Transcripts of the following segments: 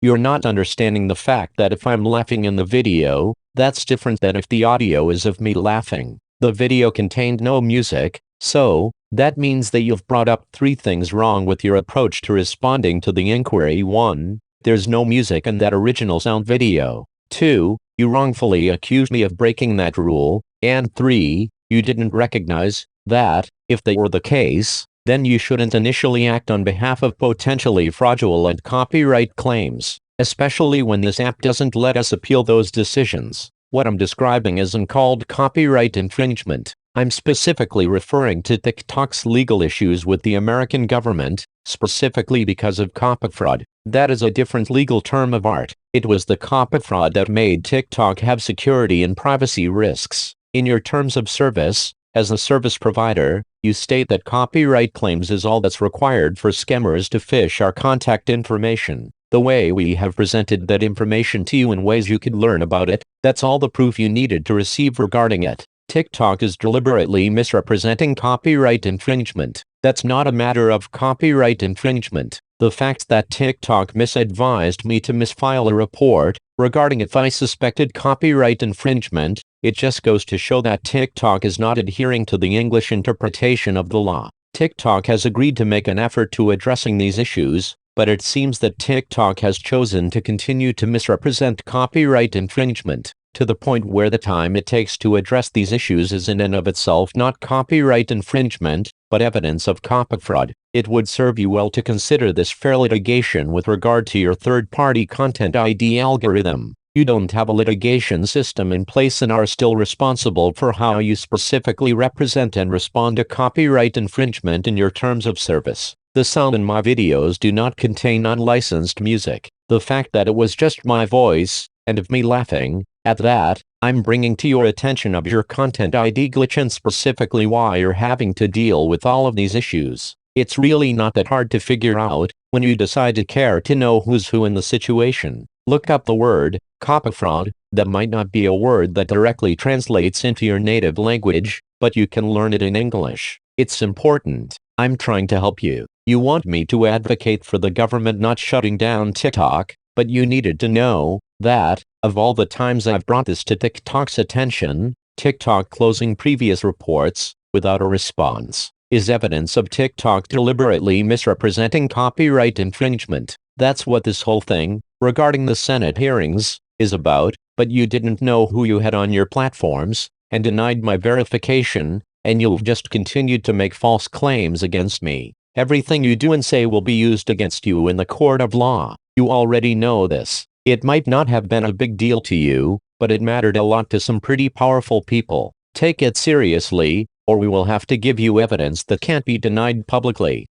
You're not understanding the fact that if I'm laughing in the video, that's different than if the audio is of me laughing. The video contained no music, so that means that you've brought up three things wrong with your approach to responding to the inquiry. 1. There's no music in that original sound video. 2. You wrongfully accused me of breaking that rule. And 3. You didn't recognize that, if that were the case, then you shouldn't initially act on behalf of potentially fraudulent copyright claims, especially when this app doesn't let us appeal those decisions. What I'm describing isn't called copyright infringement. I'm specifically referring to TikTok's legal issues with the American government, specifically because of Copyfraud. That is a different legal term of art. It was the Copyfraud that made TikTok have security and privacy risks. In your terms of service, as a service provider, you state that copyright claims is all that's required for scammers to phish our contact information. The way we have presented that information to you in ways you could learn about it, that's all the proof you needed to receive regarding it. TikTok is deliberately misrepresenting copyright infringement. That's not a matter of copyright infringement. The fact that TikTok misadvised me to misfile a report regarding if I suspected copyright infringement, it just goes to show that TikTok is not adhering to the English interpretation of the law. TikTok has agreed to make an effort to addressing these issues, but it seems that TikTok has chosen to continue to misrepresent copyright infringement, to the point where the time it takes to address these issues is in and of itself not copyright infringement, but evidence of copyfraud. It would serve you well to consider this fair litigation with regard to your third-party Content ID algorithm. You don't have a litigation system in place and are still responsible for how you specifically represent and respond to copyright infringement in your terms of service. The sound in my videos do not contain unlicensed music. The fact that it was just my voice, and of me laughing, at that, I'm bringing to your attention of your Content ID glitch and specifically why you're having to deal with all of these issues. It's really not that hard to figure out when you decide to care to know who's who in the situation. Look up the word copyfraud. That might not be a word that directly translates into your native language, but you can learn it in English. It's important. I'm trying to help you. You want me to advocate for the government not shutting down TikTok, but you needed to know that, of all the times I've brought this to TikTok's attention, TikTok closing previous reports without a response is evidence of TikTok deliberately misrepresenting copyright infringement. That's what this whole thing, regarding the Senate hearings, is about, but you didn't know who you had on your platforms, and denied my verification, and you've just continued to make false claims against me. Everything you do and say will be used against you in the court of law. You already know this. It might not have been a big deal to you, but it mattered a lot to some pretty powerful people. Take it seriously, or we will have to give you evidence that can't be denied publicly.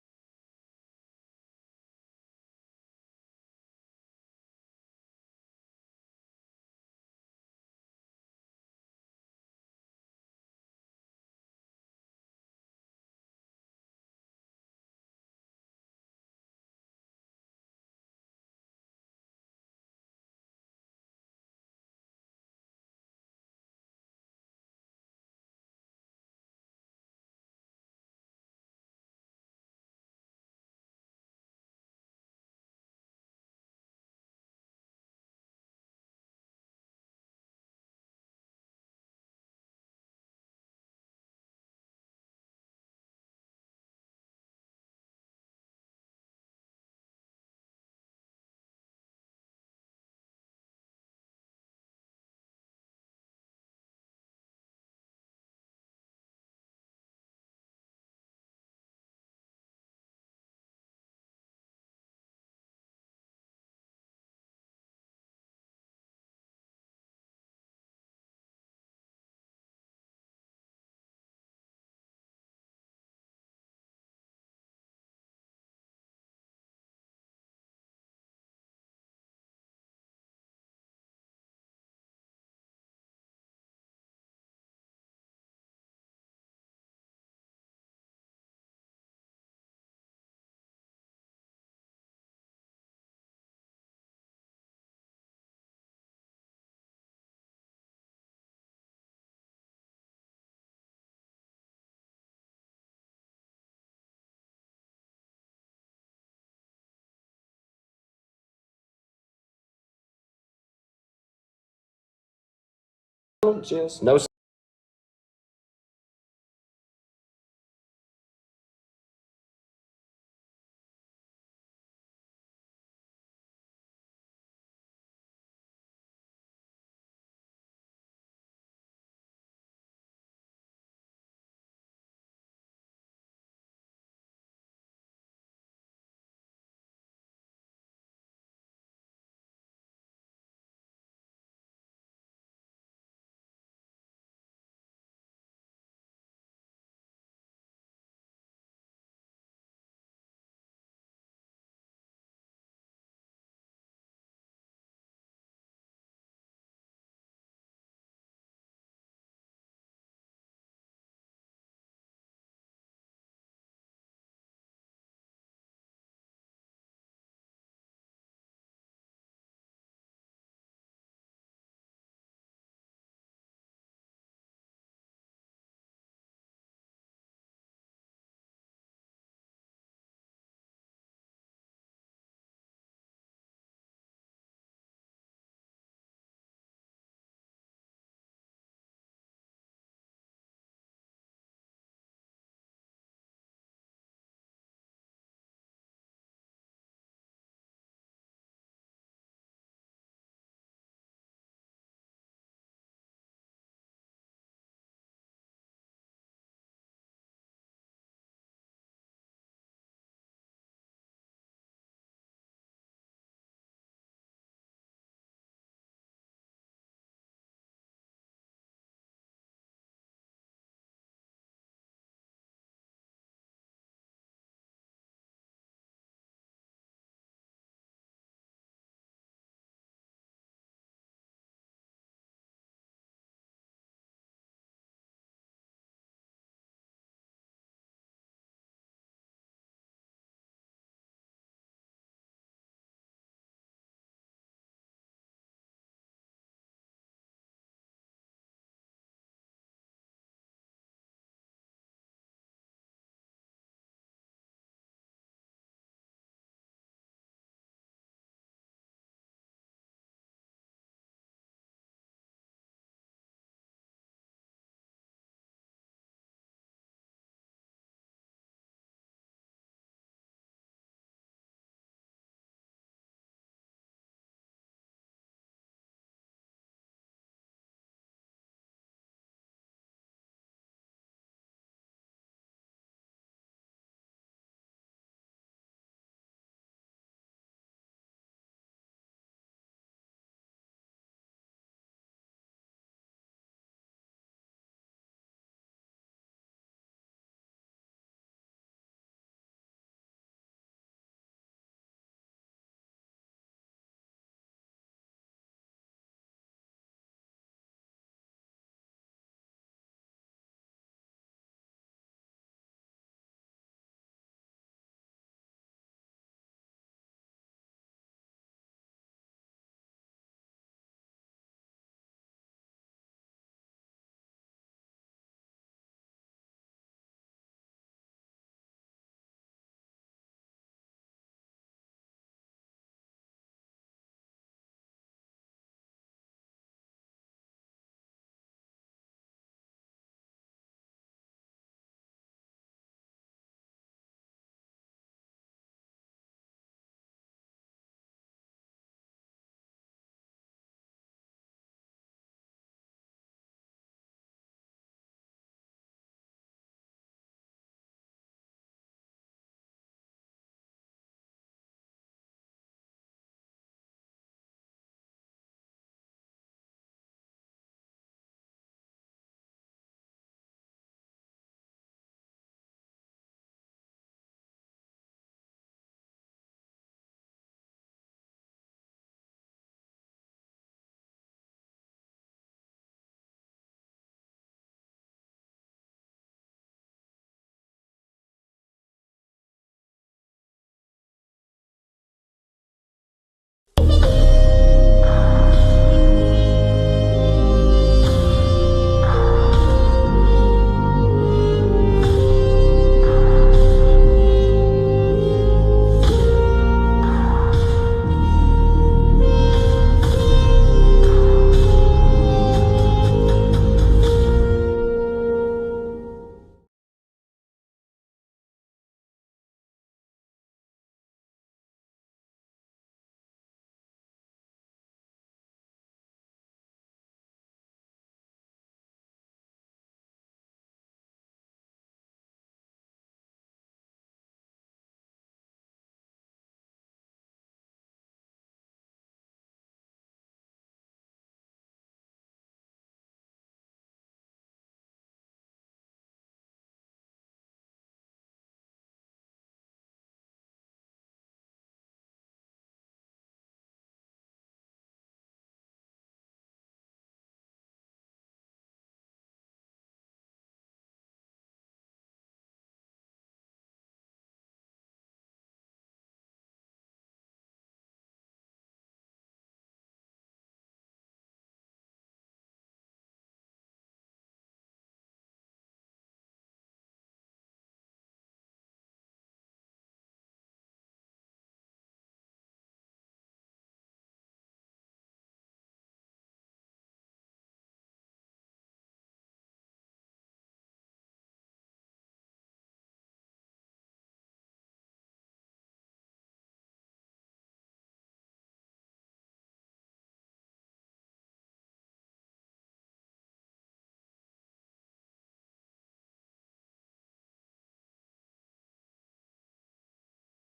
challenges. No